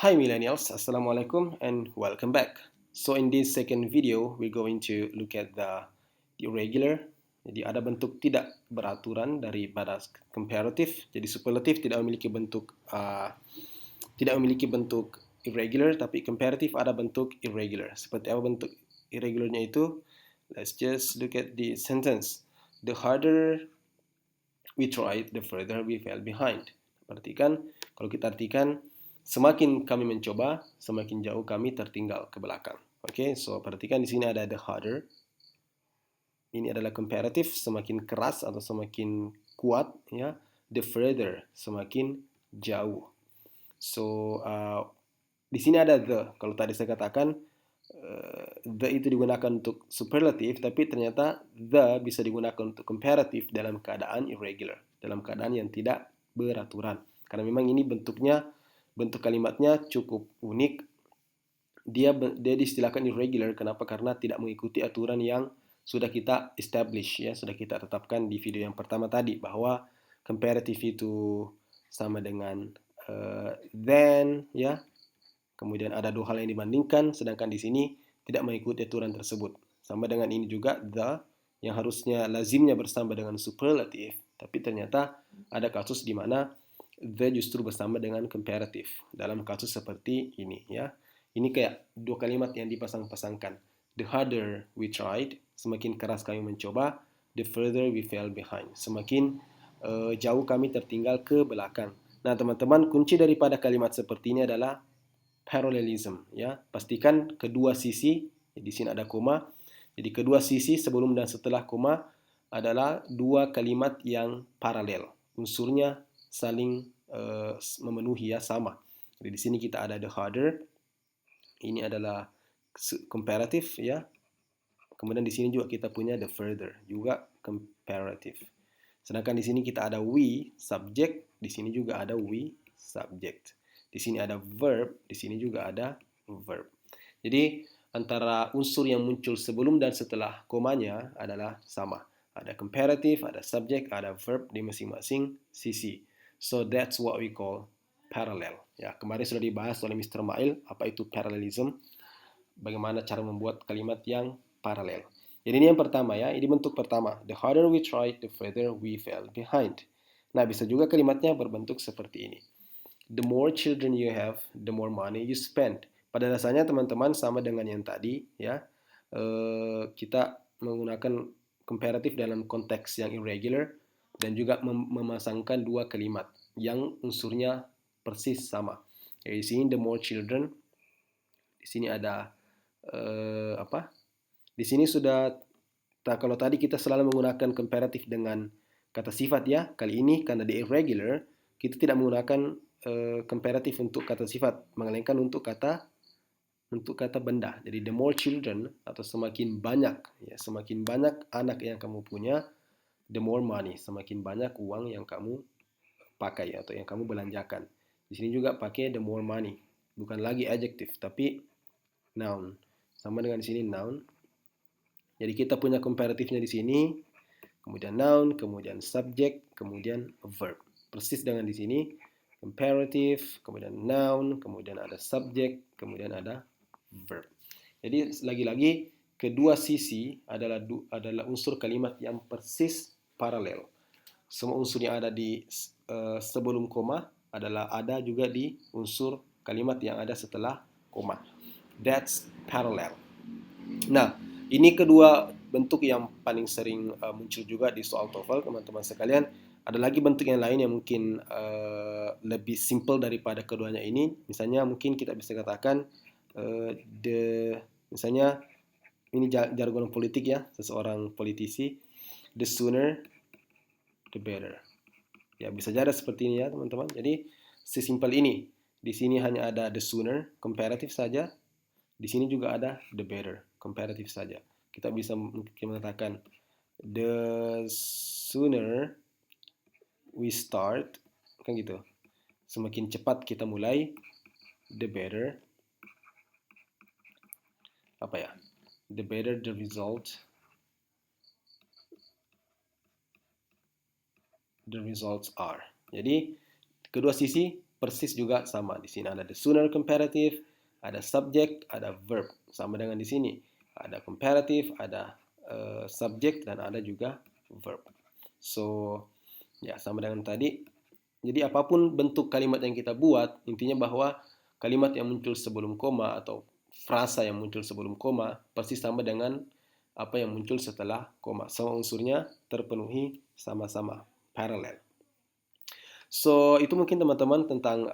Hi millennials, Assalamualaikum and welcome back. So in this second video, we're going to look at the irregular. Jadi ada bentuk tidak beraturan daripada comparative. Jadi superlative tidak memiliki bentuk irregular, tapi comparative ada bentuk irregular. Seperti apa bentuk irregularnya itu? Let's just look at the sentence. The harder we tried, the further we fell behind. Kalau kita artikan, semakin kami mencoba, semakin jauh kami tertinggal ke belakang. Oke, so perhatikan di sini ada the harder. Ini adalah comparative, semakin keras atau semakin kuat, ya. The further, semakin jauh. So, di sini ada the. Kalau tadi saya katakan, the itu digunakan untuk superlative, tapi ternyata the bisa digunakan untuk comparative dalam keadaan irregular, dalam keadaan yang tidak beraturan. Karena memang ini bentuk kalimatnya cukup unik. Dia diistilahkan irregular. Kenapa? Karena tidak mengikuti aturan yang sudah kita establish, ya, sudah kita tetapkan di video yang pertama tadi, bahwa comparative itu sama dengan then, ya. Kemudian ada dua hal yang dibandingkan, sedangkan di sini tidak mengikuti aturan tersebut. Sama dengan ini juga the, yang harusnya lazimnya bersama dengan superlative, tapi ternyata ada kasus di mana the justru bersama dengan comparative. Dalam kasus seperti ini, ya. Ini kayak dua kalimat yang dipasang-pasangkan. The harder we tried, semakin keras kami mencoba. The further we fell behind, semakin jauh kami tertinggal ke belakang. Nah, teman-teman, kunci daripada kalimat seperti ini adalah parallelism, ya. Pastikan kedua sisi, di sini ada koma. Jadi kedua sisi sebelum dan setelah koma adalah dua kalimat yang paralel. Unsurnya saling memenuhi, ya, sama. Jadi di sini kita ada the harder. Ini adalah comparative, ya. Kemudian di sini juga kita punya the further, juga comparative. Sedangkan di sini kita ada we subject, di sini juga ada we subject. Di sini ada verb, di sini juga ada verb. Jadi antara unsur yang muncul sebelum dan setelah komanya adalah sama. Ada comparative, ada subject, ada verb di masing-masing sisi. So that's what we call parallel. Ya, kemarin sudah dibahas oleh Mr. Mail apa itu parallelism, bagaimana cara membuat kalimat yang paralel. Jadi ini yang pertama, ya, ini bentuk pertama. The harder we tried, the further we fell behind. Nah, bisa juga kalimatnya berbentuk seperti ini. The more children you have, the more money you spend. Pada dasarnya teman-teman sama dengan yang tadi, ya. Kita menggunakan comparative dalam konteks yang irregular dan juga memasangkan dua kalimat yang unsurnya persis sama. Jadi di sini the more children, di sini ada apa? Di sini sudah, kalau tadi kita selalu menggunakan comparative dengan kata sifat, ya. Kali ini karena di irregular kita tidak menggunakan comparative untuk kata sifat, melainkan untuk kata benda. Jadi the more children atau semakin banyak, ya, semakin banyak anak yang kamu punya, the more money, semakin banyak uang yang kamu pakai atau yang kamu belanjakan. Di sini juga pakai the more money, bukan lagi adjective tapi noun. Sama dengan di sini noun. Jadi kita punya comparative-nya di sini, kemudian noun, kemudian subject, kemudian verb. Persis dengan di sini, comparative, kemudian noun, kemudian ada subject, kemudian ada verb. Jadi lagi-lagi kedua sisi adalah unsur kalimat yang persis paralel. Semua unsur yang ada di sebelum koma adalah ada juga di unsur kalimat yang ada setelah koma. That's parallel. Nah, ini kedua bentuk yang paling sering muncul juga di soal TOEFL, teman-teman sekalian. Ada lagi bentuk yang lain yang mungkin lebih simple daripada keduanya ini. Misalnya mungkin kita bisa katakan misalnya ini jargon politik, ya, seseorang politisi. The sooner, the better. Ya, bisa jadi seperti ini, ya, teman-teman. Jadi sesimpel ini. Di sini hanya ada the sooner, comparative saja. Di sini juga ada the better, comparative saja. Kita bisa mengatakan the sooner we start, kan gitu. Semakin cepat kita mulai, the better apa ya? The better the result. The results are. Jadi kedua sisi persis juga sama. Di sini ada the sooner comparative, ada subject, ada verb. Sama dengan di sini. Ada comparative, ada subject, dan ada juga verb. So, ya sama dengan tadi. Jadi apapun bentuk kalimat yang kita buat, intinya bahwa kalimat yang muncul sebelum koma atau frasa yang muncul sebelum koma pasti sama dengan apa yang muncul setelah koma. Semua unsurnya terpenuhi sama-sama, parallel. So, itu mungkin teman-teman tentang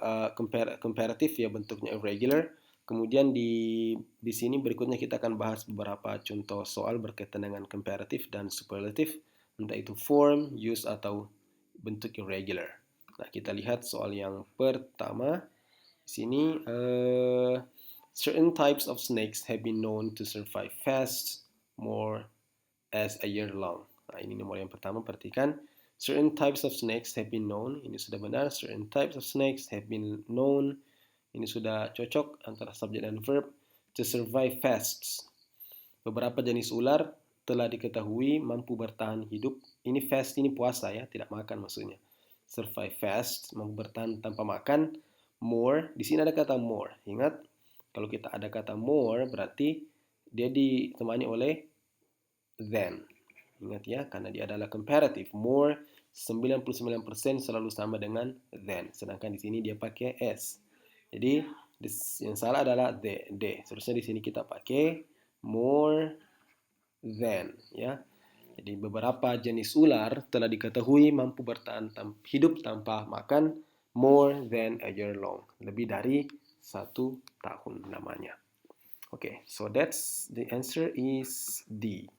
comparative ya, bentuknya irregular. Kemudian di sini berikutnya kita akan bahas beberapa contoh soal berkaitan dengan comparative dan superlative, entah itu form, use, atau bentuk irregular. Nah, kita lihat soal yang pertama. Di sini, certain types of snakes have been known to survive fast more as a year long. Nah, ini nomor yang pertama, perhatikan. Certain types of snakes have been known. Ini sudah benar. Certain types of snakes have been known. Ini sudah cocok antara subjek dan verb. To survive fast. Beberapa jenis ular telah diketahui mampu bertahan hidup. Ini fast, ini puasa ya, tidak makan maksudnya. Survive fast, mampu bertahan tanpa makan. More, di sini ada kata more. Ingat, kalau kita ada kata more berarti dia ditemani oleh than. Ingat ya, karena dia adalah comparative. More 99% selalu sama dengan than. Sedangkan di sini dia pakai s. Jadi yang salah adalah the. Seterusnya di sini kita pakai more than ya. Jadi beberapa jenis ular telah diketahui mampu bertahan hidup tanpa makan more than a year long. Lebih dari 1 tahun namanya. Okay, so that's the answer is D.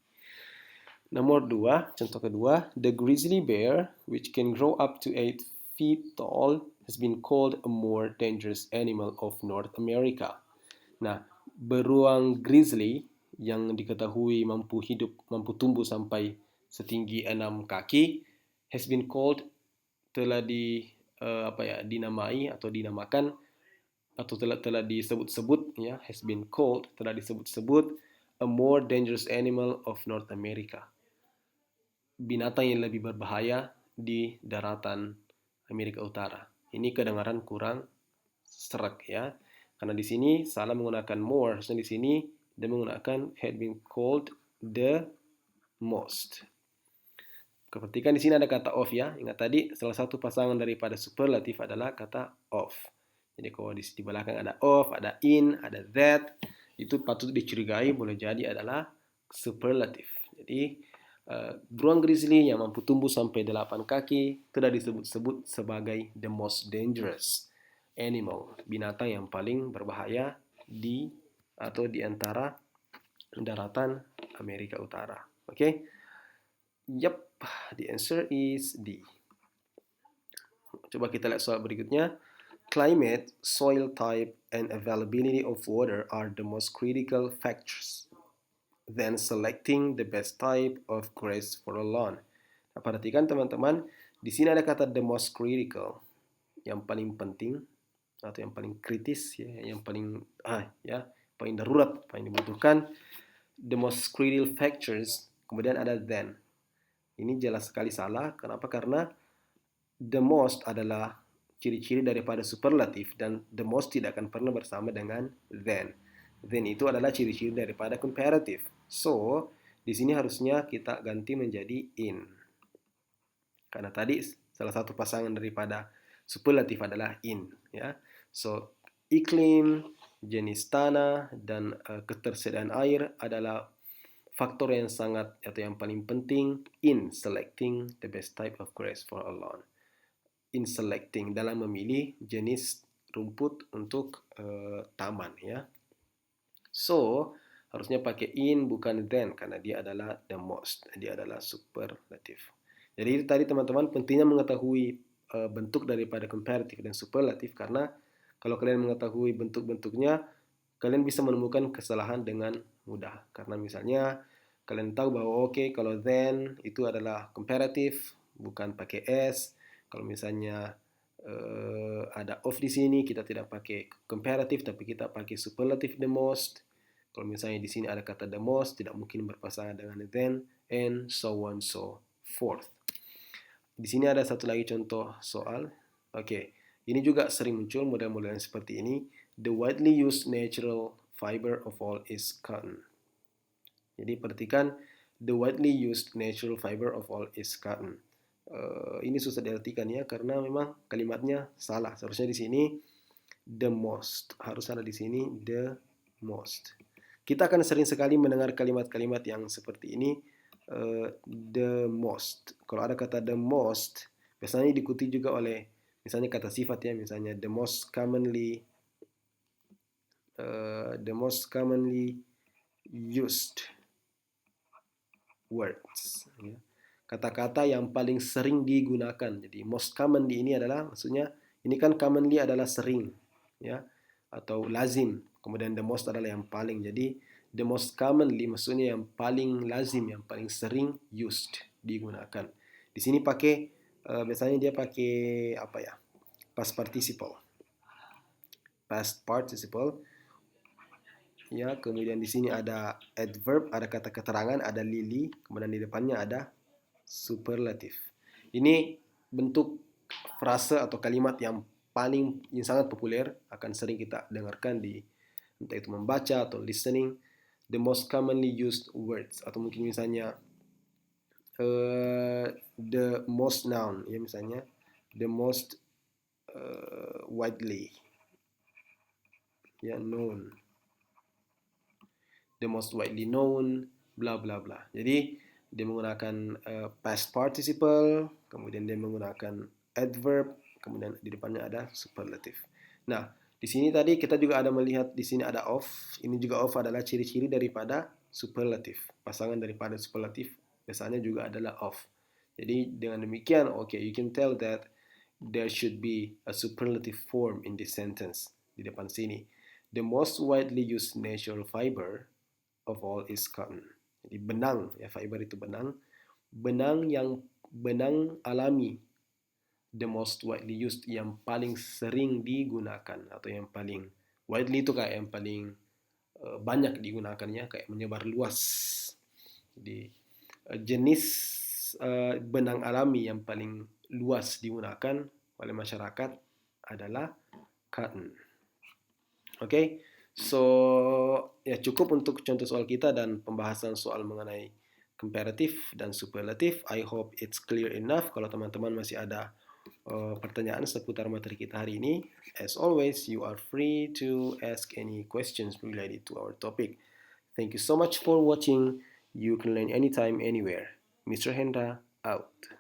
Nomor 2, contoh kedua, the grizzly bear, which can grow up to 8 feet tall, has been called a more dangerous animal of North America. Nah, beruang grizzly yang diketahui mampu tumbuh sampai setinggi 6 kaki, has been called, telah dinamai atau dinamakan atau telah disebut-sebut ya, has been called, telah disebut-sebut a more dangerous animal of North America. Binatang yang lebih berbahaya di daratan Amerika Utara. Ini kedengaran kurang serak ya. Karena di sini salah menggunakan more, harusnya di sini dia menggunakan had been called the most. Perhatikan di sini ada kata of ya. Ingat tadi salah satu pasangan daripada superlatif adalah kata of. Jadi kalau di belakang ada of, ada in, ada that, itu patut dicurigai boleh jadi adalah superlatif. Jadi beruang grizzly yang mampu tumbuh sampai 8 kaki telah disebut-sebut sebagai the most dangerous animal, binatang yang paling berbahaya di antara daratan Amerika Utara. Okay? Yep, the answer is D. Coba kita lihat soal berikutnya. Climate, soil type, and availability of water are the most critical factors. Then selecting the best type of grass for a lawn. Nah, perhatikan teman-teman, di sini ada kata the most critical, yang paling penting atau yang paling kritis ya, yang paling paling darurat, paling dibutuhkan. The most critical factors, kemudian ada then. Ini jelas sekali salah. Kenapa? Karena the most adalah ciri-ciri daripada superlatif dan the most tidak akan pernah bersama dengan then. Then itu adalah ciri-ciri daripada comparative. So, di sini harusnya kita ganti menjadi in. Karena tadi salah satu pasangan daripada superlatif adalah in, ya. So, iklim, jenis tanah, dan ketersediaan air adalah faktor yang sangat atau yang paling penting in selecting the best type of grass for a lawn. In selecting, dalam memilih jenis rumput untuk taman ya. So, harusnya pakai in bukan then karena dia adalah the most, dia adalah superlative. Jadi itu tadi teman-teman, pentingnya mengetahui bentuk daripada comparative dan superlative karena kalau kalian mengetahui bentuk-bentuknya, kalian bisa menemukan kesalahan dengan mudah. Karena misalnya kalian tahu bahwa kalau then itu adalah comparative bukan pakai s. Kalau misalnya ada of di sini, kita tidak pakai comparative tapi kita pakai superlative the most. Kalau misalnya di sini ada kata the most, tidak mungkin berpasangan dengan then, and so on so forth. Di sini ada satu lagi contoh soal. Ini juga sering muncul model-model yang seperti ini. The widely used natural fiber of all is cotton. Jadi perhatikan, the widely used natural fiber of all is cotton. Ini susah diartikan ya, karena memang kalimatnya salah. Seharusnya di sini the most, harus ada di sini the most. Kita akan sering sekali mendengar kalimat-kalimat yang seperti ini, the most. Kalau ada kata the most, biasanya diikuti juga oleh misalnya kata sifat ya, misalnya the most commonly used words. Kata-kata yang paling sering digunakan. Jadi most commonly ini adalah, maksudnya ini kan commonly adalah sering, ya, atau lazim. Kemudian the most adalah yang paling. Jadi the most commonly maksudnya yang paling lazim, yang paling sering used, digunakan. Di sini pakai biasanya dia pakai apa ya? Past participle. Past participle. Ya, kemudian di sini ada adverb, ada kata keterangan, ada lili, kemudian di depannya ada superlatif. Ini bentuk frase atau kalimat yang sangat populer, akan sering kita dengarkan di entah itu membaca atau listening. The most commonly used words, atau mungkin misalnya the most noun, ya misalnya the most widely, ya, known, the most widely known, bla bla bla. Jadi dia menggunakan past participle, kemudian dia menggunakan adverb, kemudian di depannya ada superlative. Nah, di sini tadi kita juga ada melihat di sini ada of. Ini juga of adalah ciri-ciri daripada superlative. Pasangan daripada superlative biasanya juga adalah of. Jadi dengan demikian, okay, you can tell that there should be a superlative form in this sentence di depan sini. The most widely used natural fiber of all is cotton. Jadi benang, ya, fiber itu benang. Benang alami, the most widely used, yang paling sering digunakan, atau yang paling widely itu kayak yang paling banyak digunakannya, kayak menyebar luas. Jadi jenis benang alami yang paling luas digunakan oleh masyarakat adalah cotton. Oke, so ya cukup untuk contoh soal kita dan pembahasan soal mengenai comparative dan superlative. I hope it's clear enough. Kalau teman-teman masih ada pertanyaan seputar materi kita hari ini, as always, you are free to ask any questions related to our topic. Thank you so much for watching. You can learn anytime, anywhere. Mr. Hendra, out.